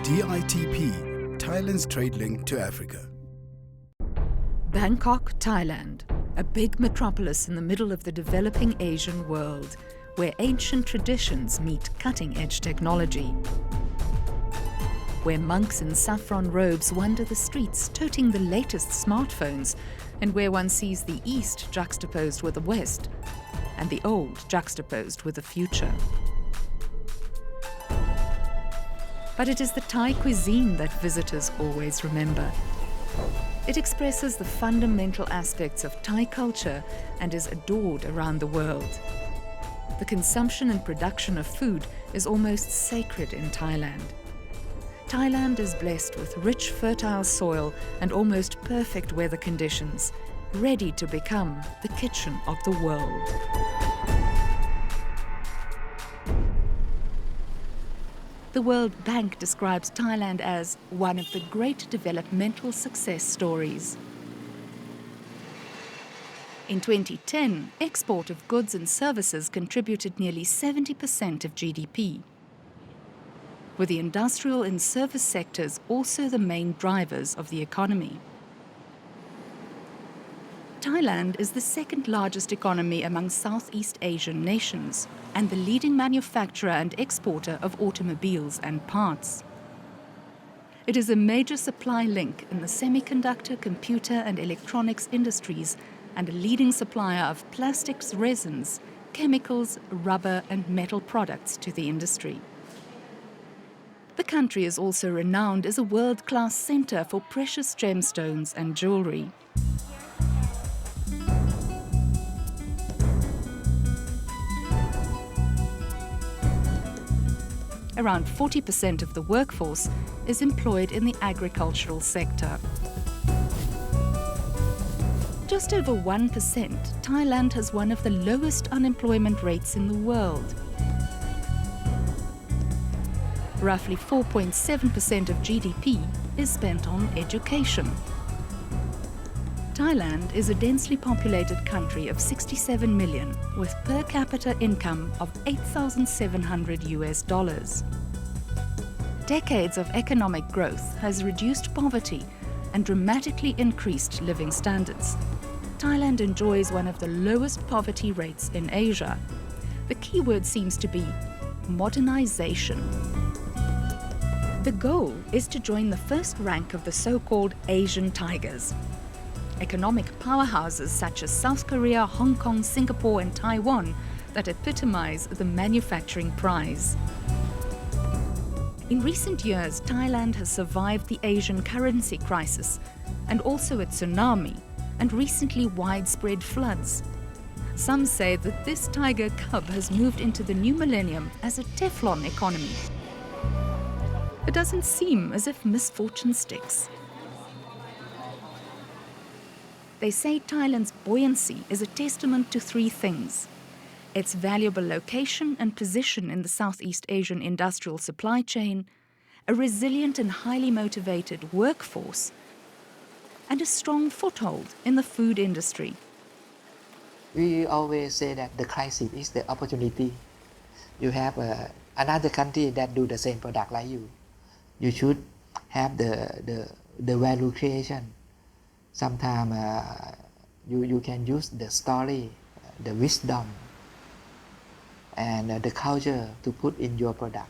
DITP, Thailand's trade link to Africa. Bangkok, Thailand, a big metropolis in the middle of the developing Asian world, where ancient traditions meet cutting-edge technology. Where monks in saffron robes wander the streets toting the latest smartphones, and where one sees the East juxtaposed with the West, and the old juxtaposed with the future. But it is the Thai cuisine that visitors always remember. It expresses the fundamental aspects of Thai culture and is adored around the world. The consumption and production of food is almost sacred in Thailand. Thailand is blessed with rich, fertile soil and almost perfect weather conditions, ready to become the kitchen of the world. The World Bank describes Thailand as one of the great developmental success stories. In 2010, export of goods and services contributed nearly 70% of GDP, with the industrial and service sectors also the main drivers of the economy. Thailand is the second largest economy among Southeast Asian nations and the leading manufacturer and exporter of automobiles and parts. It is a major supply link in the semiconductor, computer and electronics industries and a leading supplier of plastics, resins, chemicals, rubber and metal products to the industry. The country is also renowned as a world-class centre for precious gemstones and jewellery. Around 40% of the workforce is employed in the agricultural sector. Just over 1%, Thailand has one of the lowest unemployment rates in the world. Roughly 4.7% of GDP is spent on education. Thailand is a densely populated country of 67 million with per capita income of $8,700. Decades of economic growth has reduced poverty and dramatically increased living standards. Thailand enjoys one of the lowest poverty rates in Asia. The key word seems to be modernization. The goal is to join the first rank of the so-called Asian tigers. Economic powerhouses such as South Korea, Hong Kong, Singapore and Taiwan that epitomize the manufacturing prize. In recent years, Thailand has survived the Asian currency crisis and also a tsunami and recently widespread floods. Some say that this tiger cub has moved into the new millennium as a Teflon economy. It doesn't seem as if misfortune sticks. They say Thailand's buoyancy is a testament to three things: its valuable location and position in the Southeast Asian industrial supply chain, a resilient and highly motivated workforce, and a strong foothold in the food industry. We always say that the crisis is the opportunity. You have another country that do the same product like you. You should have the value creation. Sometimes you can use the story, the wisdom, and the culture to put in your product.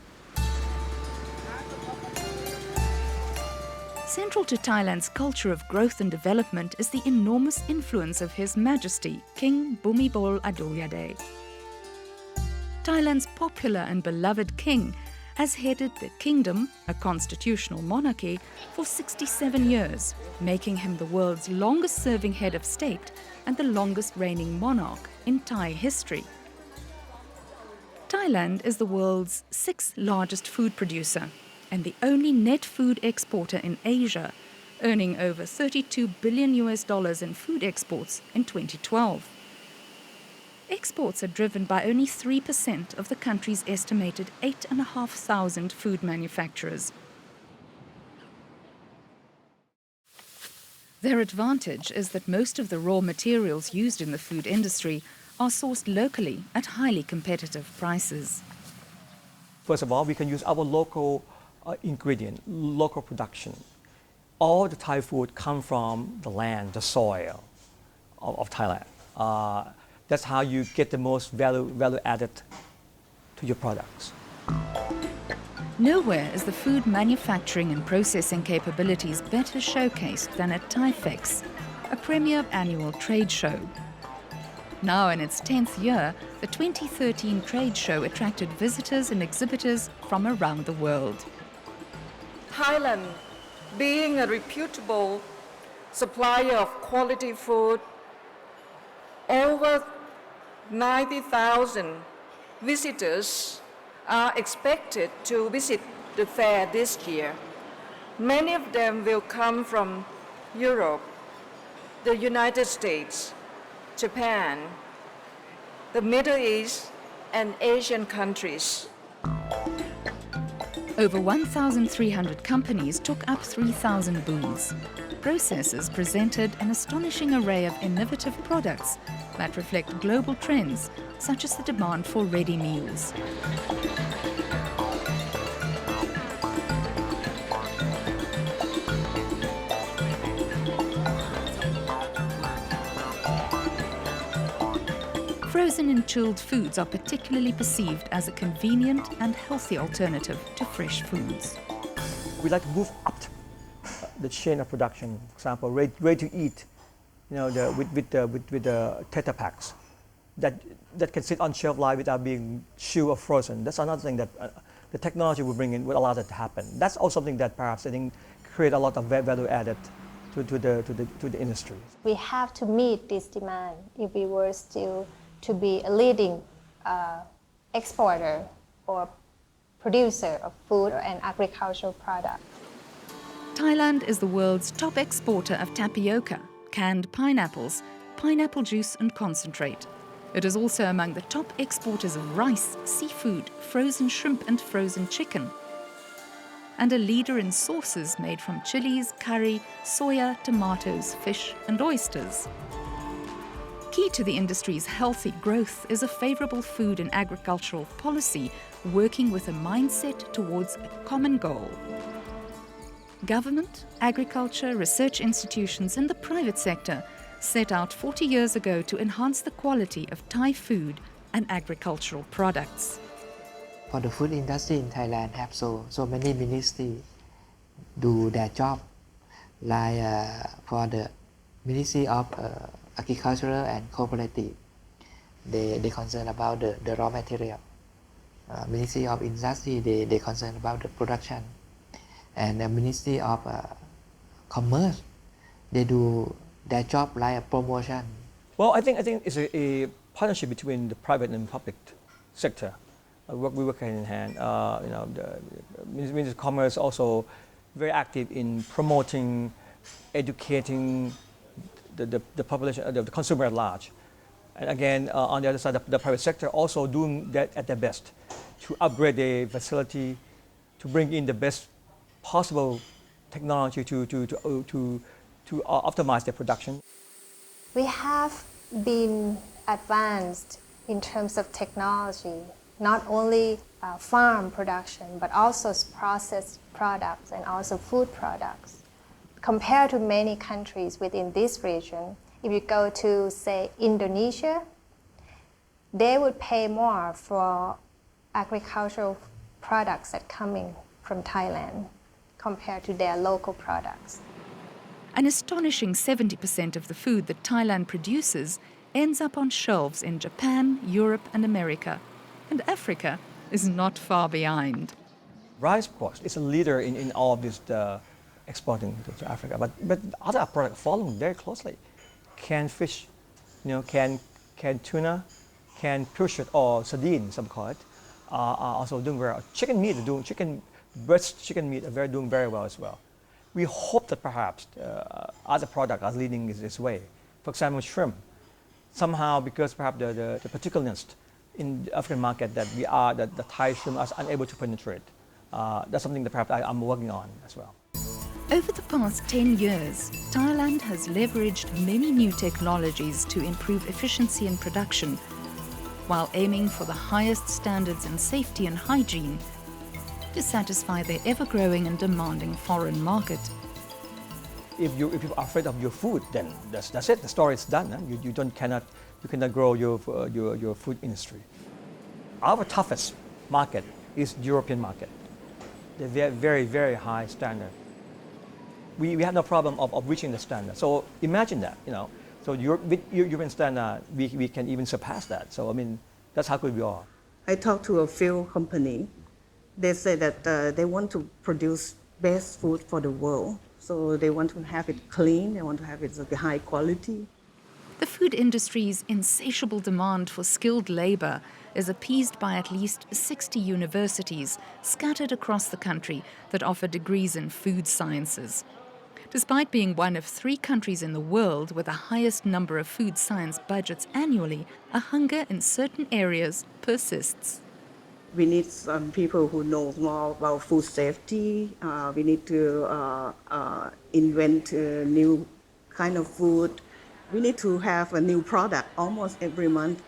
Central to Thailand's culture of growth and development is the enormous influence of His Majesty, King Bhumibol Adulyadej. Thailand's popular and beloved king has headed the kingdom, a constitutional monarchy, for 67 years, making him the world's longest-serving head of state and the longest-reigning monarch in Thai history. Thailand is the world's sixth largest food producer and the only net food exporter in Asia, earning over $32 billion in food exports in 2012. Exports are driven by only 3% of the country's estimated 8,500 food manufacturers. Their advantage is that most of the raw materials used in the food industry are sourced locally at highly competitive prices. First of all, we can use our local ingredient, local production. All the Thai food come from the land, the soil of Thailand. That's how you get the most value added to your products. Nowhere is the food manufacturing and processing capabilities better showcased than at ThaiFEX, a premier annual trade show. Now in its 10th year, the 2013 trade show attracted visitors and exhibitors from around the world. Thailand, being a reputable supplier of quality food, over 90,000 visitors are expected to visit the fair this year. Many of them will come from Europe, the United States, Japan, the Middle East, and Asian countries. Over 1,300 companies took up 3,000 booths. Processors presented an astonishing array of innovative products that reflect global trends, such as the demand for ready meals. Frozen and chilled foods are particularly perceived as a convenient and healthy alternative to fresh foods. We like to move up the chain of production. For example, ready to eat, with the Tetra Paks that can sit on shelf life without being chilled or frozen. That's another thing that the technology will bring in, will allow that to happen. That's also something that perhaps I think create a lot of value added to the industry. We have to meet this demand if we were still to be a leading exporter or producer of food and agricultural products. Thailand is the world's top exporter of tapioca, canned pineapples, pineapple juice and concentrate. It is also among the top exporters of rice, seafood, frozen shrimp and frozen chicken, and a leader in sauces made from chilies, curry, soya, tomatoes, fish and oysters. Key to the industry's healthy growth is a favourable food and agricultural policy working with a mindset towards a common goal. Government, agriculture, research institutions and the private sector set out 40 years ago to enhance the quality of Thai food and agricultural products. For the food industry in Thailand have so many ministries do their job, like for the Ministry of Agricultural and Cooperative, they concern about the raw material. Ministry of Industry, they concern about the production. And the Ministry of Commerce, they do their job like a promotion. Well, I think it's a partnership between the private and public sector. We work hand in hand. The Ministry of Commerce also very active in promoting, educating the population, the consumer at large. And again, on the other side, the private sector also doing that at their best to upgrade the facility, to bring in the best possible technology to optimize their production. We have been advanced in terms of technology, not only farm production, but also processed products and also food products. Compared to many countries within this region, if you go to, say, Indonesia, they would pay more for agricultural products that coming from Thailand compared to their local products. An astonishing 70% of the food that Thailand produces ends up on shelves in Japan, Europe and America. And Africa is not far behind. Rice, of course, is a leader in all of this exporting to Africa, but other products following very closely. Canned fish, canned tuna, canned pilchard or sardine, some call it, are also doing very well. Chicken meat, breast chicken meat are doing very well as well. We hope that perhaps other products are leading this way. For example, shrimp. Somehow, because perhaps the particularness in the African market that the Thai shrimp are unable to penetrate. That's something that perhaps I'm working on as well. Over the past 10 years, Thailand has leveraged many new technologies to improve efficiency in production, while aiming for the highest standards in safety and hygiene. to satisfy their ever-growing and demanding foreign market. If you are afraid of your food, then that's it. The story is done. Huh? You cannot grow your food industry. Our toughest market is European market. They're very, very high standard. We have no problem of reaching the standard. So imagine that, So with European standard, we can even surpass that. So I mean, that's how good we are. I talked to a few companies. They say that they want to produce best food for the world. So they want to have it clean, they want to have it of high quality. The food industry's insatiable demand for skilled labor is appeased by at least 60 universities scattered across the country that offer degrees in food sciences. Despite being one of 3 countries in the world with the highest number of food science budgets annually, a hunger in certain areas persists. We need some people who know more about food safety. We need to invent a new kind of food. We need to have a new product almost every month.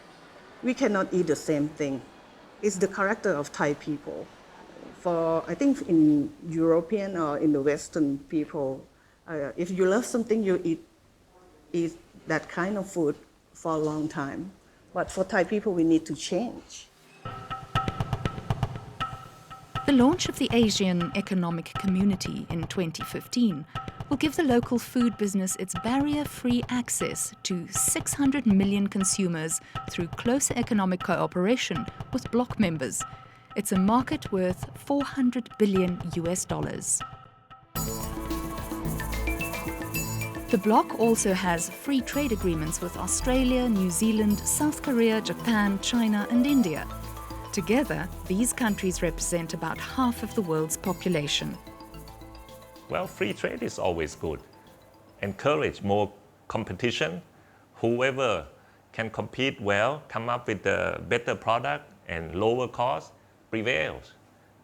We cannot eat the same thing. It's the character of Thai people. I think in European or in the Western people, if you love something, you eat that kind of food for a long time. But for Thai people, we need to change. The launch of the Asian Economic Community in 2015 will give the local food business its barrier-free access to 600 million consumers through closer economic cooperation with bloc members. It's a market worth $400 billion. The bloc also has free trade agreements with Australia, New Zealand, South Korea, Japan, China and India. Together, these countries represent about half of the world's population. Well, free trade is always good. Encourage more competition. Whoever can compete well, come up with a better product and lower cost, prevails.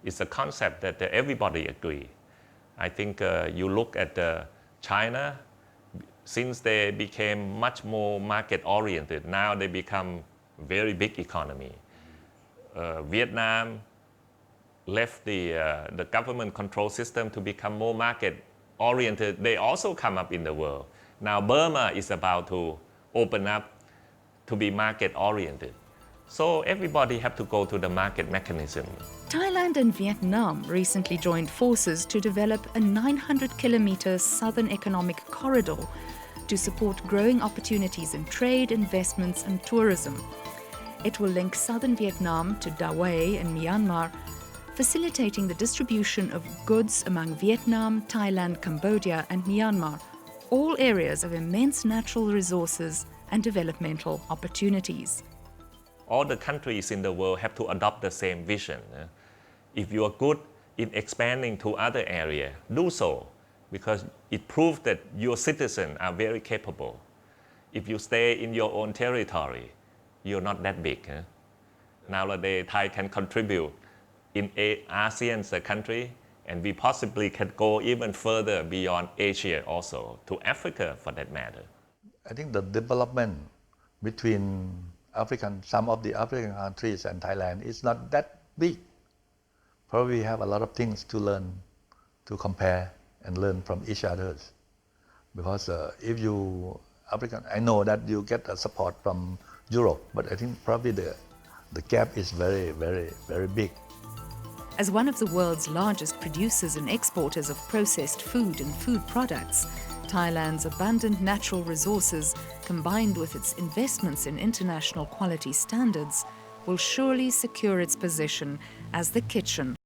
It's a concept that everybody agree. I think you look at China, since they became much more market-oriented, now they become very big economy. Vietnam left the government control system to become more market-oriented. They also come up in the world. Now Burma is about to open up to be market-oriented. So everybody have to go to the market mechanism. Thailand and Vietnam recently joined forces to develop a 900-kilometer southern economic corridor to support growing opportunities in trade, investments and tourism. It will link southern Vietnam to Dawei in Myanmar, facilitating the distribution of goods among Vietnam, Thailand, Cambodia and Myanmar, all areas of immense natural resources and developmental opportunities. All the countries in the world have to adopt the same vision. If you are good in expanding to other areas, do so, because it proves that your citizens are very capable. If you stay in your own territory, you're not that big. Nowadays, Thai can contribute in ASEAN, the country, and we possibly can go even further beyond Asia also, to Africa for that matter. I think the development between some of the African countries and Thailand is not that big. Probably we have a lot of things to learn, to compare and learn from each other. Because if you I know that you get support from Europe, but I think probably the gap is very, very, very big. As one of the world's largest producers and exporters of processed food and food products, Thailand's abundant natural resources, combined with its investments in international quality standards, will surely secure its position as the kitchen